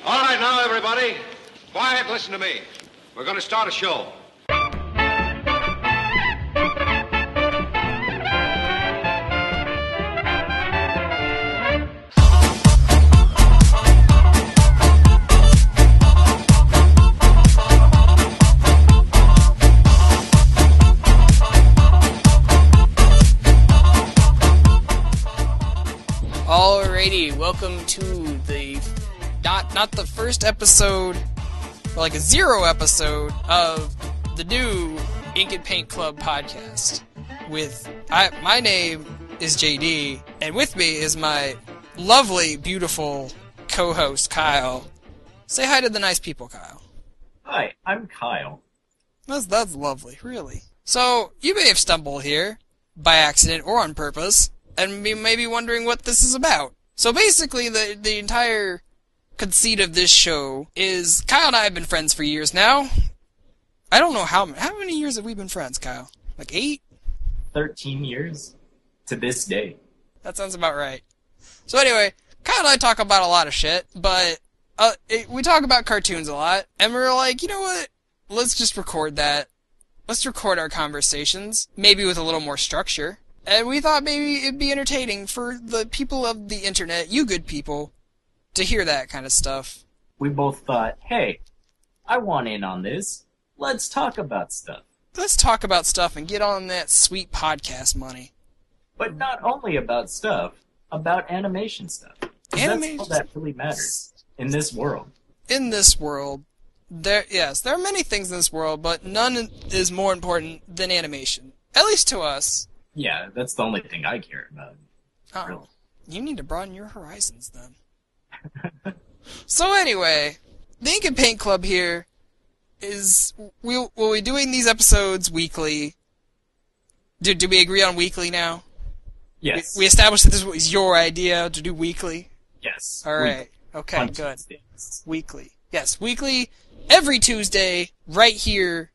All right, now, everybody, quiet, listen to me. We're going to start a show. Alrighty, welcome to the not the first episode, but like a 0 episode of the new Ink and Paint Club podcast. My name is JD, and with me is my lovely, beautiful co-host Kyle. Say hi to the nice people, Kyle. Hi, I'm Kyle. That's lovely, really. So you may have stumbled here by accident or on purpose, and may be wondering what this is about. So basically, the entire conceit of this show is Kyle and I have been friends for years now. I don't know how many years have we been friends, Kyle? Like 8? 13 years to this day. That sounds about right. So anyway, Kyle and I talk about a lot of shit, but we talk about cartoons a lot, and we're like, you know what? Let's just record that. Let's record our conversations, maybe with a little more structure. And we thought maybe it'd be entertaining for the people of the internet, you good people, to hear that kind of stuff. We both thought, hey, I want in on this. Let's talk about stuff. Let's talk about stuff and get on that sweet podcast money. But not only about stuff, about animation stuff. Animation. That's all that really matters in this world. In this world, there are many things in this world, but none is more important than animation. At least to us. Yeah, that's the only thing I care about. Oh, really. You need to broaden your horizons then. So anyway, the Ink and Paint Club here is we'll be doing these episodes weekly. Do we agree on weekly now? Yes. We established that this was your idea to do weekly? Yes. All right. Okay, on good. Tuesdays. Weekly. Yes, weekly, every Tuesday, right here.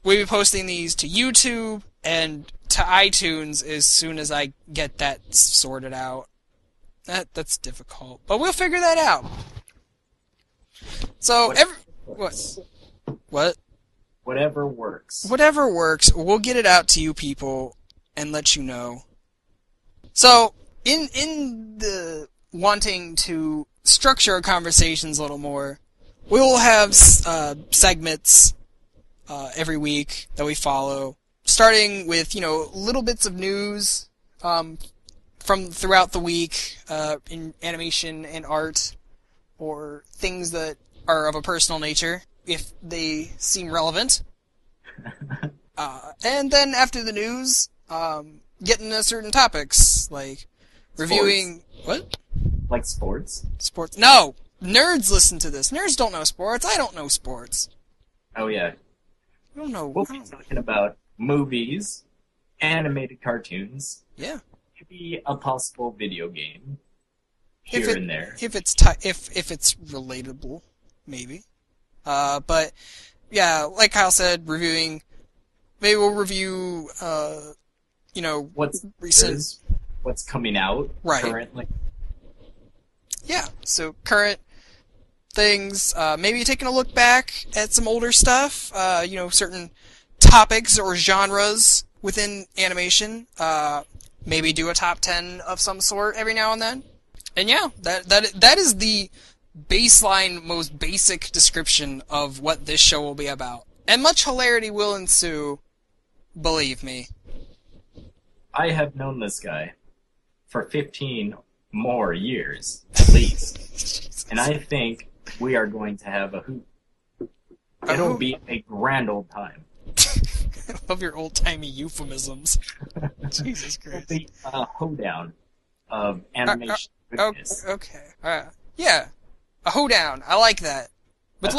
We'll be posting these to YouTube and to iTunes as soon as I get that sorted out. That's difficult, but we'll figure that out. So what? Whatever works. Whatever works. We'll get it out to you people and let you know. So in the wanting to structure our conversations a little more, we will have segments every week that we follow. Starting with, little bits of news from throughout the week in animation and art, or things that are of a personal nature, if they seem relevant. And then after the news, get into certain topics, like reviewing... What? Like sports? Sports. No! Nerds listen to this. Nerds don't know sports. I don't know sports. Oh, yeah. I don't know. We'll be talking about movies, animated cartoons, maybe a possible video game here and there. If it's relatable, maybe. But yeah, like Kyle said, maybe we'll review what's coming out currently. Yeah, so current things, maybe taking a look back at some older stuff, certain topics or genres within animation, maybe do a top 10 of some sort every now and then. And yeah, that is the baseline, most basic description of what this show will be about. And much hilarity will ensue, believe me. I have known this guy for 15 more years, at least. And I think we are going to have a hoot. It'll be a grand old time. I love your old-timey euphemisms. Jesus Christ. It'll be a hoedown of animation. Okay. Yeah. A hoedown. I like that. With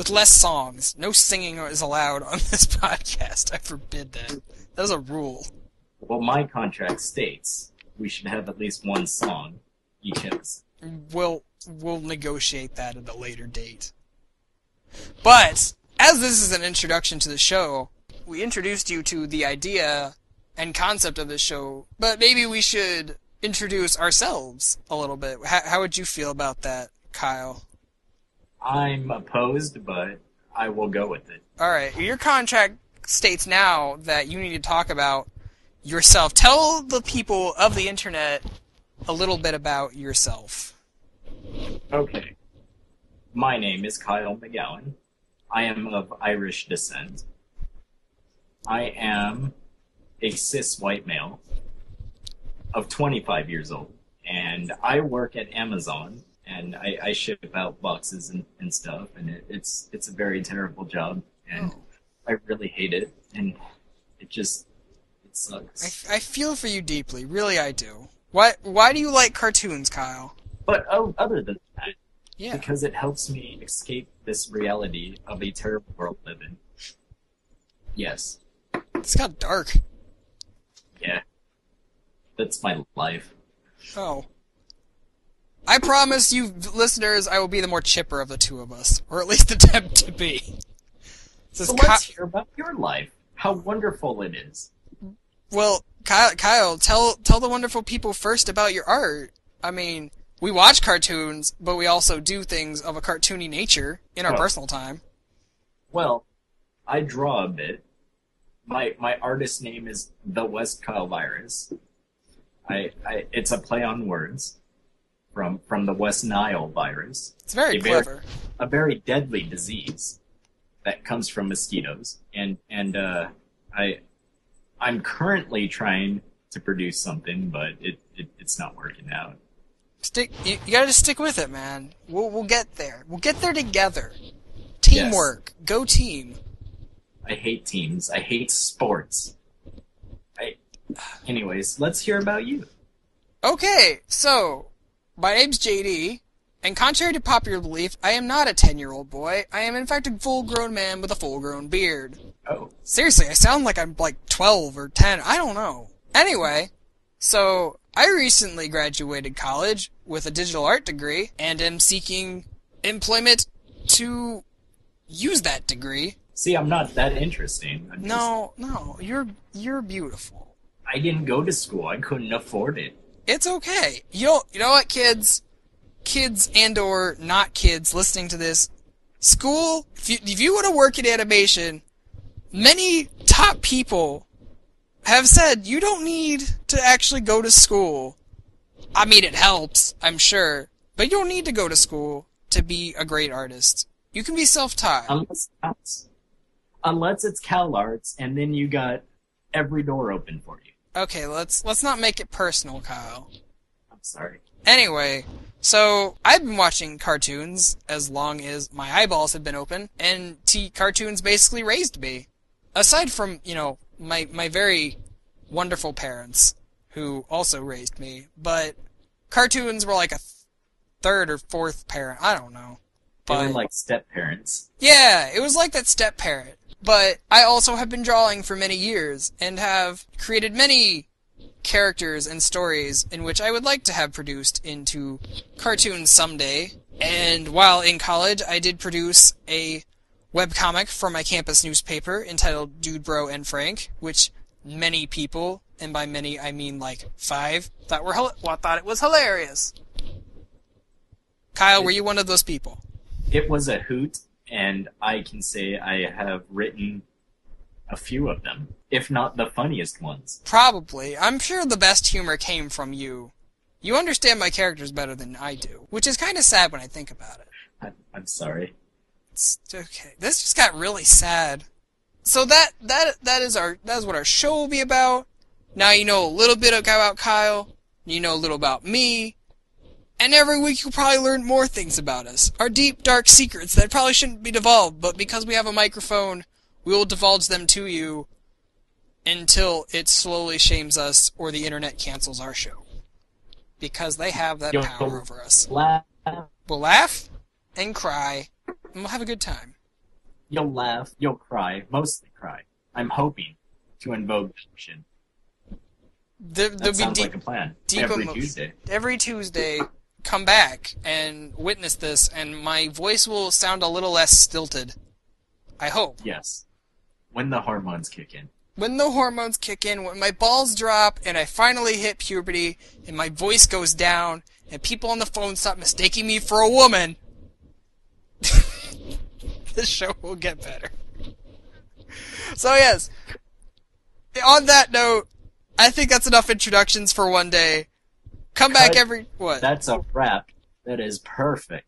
less songs. No singing is allowed on this podcast. I forbid that. That is a rule. Well, my contract states we should have at least one song each episode. We'll negotiate that at a later date. But as this is an introduction to the show, we introduced you to the idea and concept of this show, but maybe we should introduce ourselves a little bit. How would you feel about that, Kyle? I'm opposed, but I will go with it. All right. Your contract states now that you need to talk about yourself. Tell the people of the internet a little bit about yourself. Okay. My name is Kyle McGowan. I am of Irish descent. I am a cis white male of 25 years old, and I work at Amazon, and I ship out boxes and stuff, and it's a very terrible job, and I really hate it, and it sucks. I feel for you deeply, really I do. Why do you like cartoons, Kyle? But other than that, Yeah. because it helps me escape this reality of a terrible world I live in. Yes. It's got dark. Yeah. That's my life. Oh. I promise you, listeners, I will be the more chipper of the two of us. Or at least attempt to be. So let's hear about your life. How wonderful it is. Well, Kyle, tell the wonderful people first about your art. I mean, we watch cartoons, but we also do things of a cartoony nature in our personal time. Well, I draw a bit. My artist name is The West Kyle Virus. It's a play on words from the West Nile virus. It's very clever. A very deadly disease that comes from mosquitoes, and I'm currently trying to produce something, but it's not working out. You gotta just stick with it, man. We'll get there. We'll get there together. Teamwork. Yes. Go team. I hate teams. I hate sports. Anyways, let's hear about you. Okay, so my name's JD, and contrary to popular belief, I am not a 10-year-old boy. I am in fact a full-grown man with a full-grown beard. Oh. Seriously, I sound like I'm like 12 or 10. I don't know. Anyway, so I recently graduated college with a digital art degree and am seeking employment to use that degree. See, I'm not that interesting. No, you're beautiful. I didn't go to school. I couldn't afford it. It's okay. You know what, kids and or not kids listening to this, school, if you want to work in animation, many top people have said you don't need to actually go to school. I mean, it helps, I'm sure, but you don't need to go to school to be a great artist. You can be self-taught. Unless it's Cal Arts, and then you got every door open for you. Okay, let's not make it personal, Kyle. I'm sorry. Anyway, so I've been watching cartoons as long as my eyeballs have been open, and cartoons basically raised me. Aside from, my very wonderful parents, who also raised me, but cartoons were like a third or fourth parent, I don't know. They were like step-parents. Yeah, it was like that step-parent. But I also have been drawing for many years, and have created many characters and stories in which I would like to have produced into cartoons someday. And while in college, I did produce a webcomic for my campus newspaper entitled Dude, Bro, and Frank, which many people, and by many I mean like 5, thought it was hilarious. Kyle, were you one of those people? It was a hoot, and I can say I have written a few of them, if not the funniest ones. Probably. I'm sure the best humor came from you. You understand my characters better than I do, which is kind of sad when I think about it. I'm sorry. It's okay. This just got really sad. So that is what our show will be about. Now you know a little bit about Kyle. You know a little about me. And every week you'll probably learn more things about us. Our deep, dark secrets that probably shouldn't be divulged, but because we have a microphone, we will divulge them to you until it slowly shames us or the internet cancels our show. Because they have that power over us. Laugh. We'll laugh and cry, and we'll have a good time. You'll laugh, you'll cry, mostly cry. I'm hoping to invoke emotion. That sounds like a plan. Every Tuesday. Every Tuesday, come back and witness this, and my voice will sound a little less stilted. I hope. Yes. When the hormones kick in. when the hormones kick in, when my balls drop, and I finally hit puberty, and my voice goes down, and people on the phone stop mistaking me for a woman, this show will get better. So yes, on that note, I think that's enough introductions for one day. Come back what? That's a wrap. That is perfect.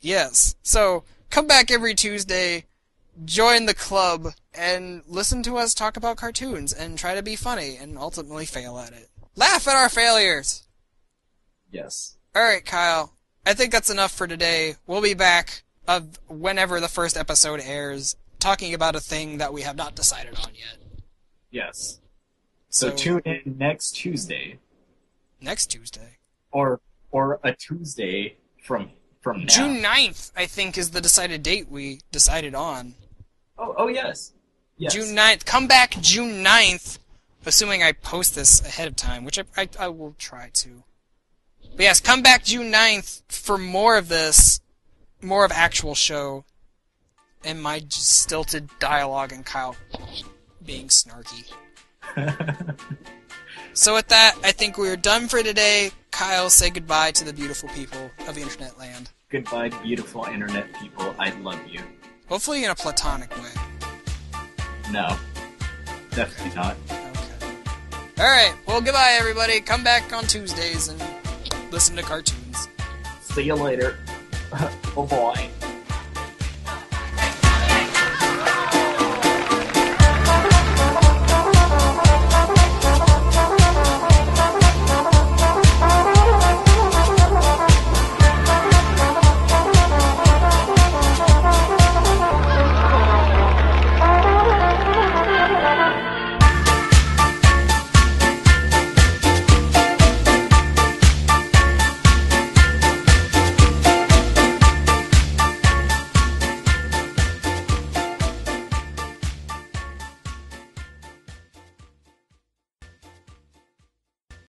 Yes. So, come back every Tuesday, join the club, and listen to us talk about cartoons, and try to be funny, and ultimately fail at it. Laugh at our failures! Yes. Alright, Kyle. I think that's enough for today. We'll be back whenever the first episode airs, talking about a thing that we have not decided on yet. Yes. So tune in next Tuesday. Next Tuesday? Or a Tuesday from now. June 9th, I think, is the decided date we decided on. Oh yes. Yes. June 9th. Come back June 9th, assuming I post this ahead of time, which I will try to. But yes, come back June 9th for more of this, more of actual show, and my stilted dialogue and Kyle being snarky. So with that, I think we're done for today. Kyle, say goodbye to the beautiful people of Internet Land. Goodbye, beautiful Internet people. I love you. Hopefully in a platonic way. No. Definitely not. Okay. Alright, well goodbye everybody. Come back on Tuesdays and listen to cartoons. See you later. Oh boy.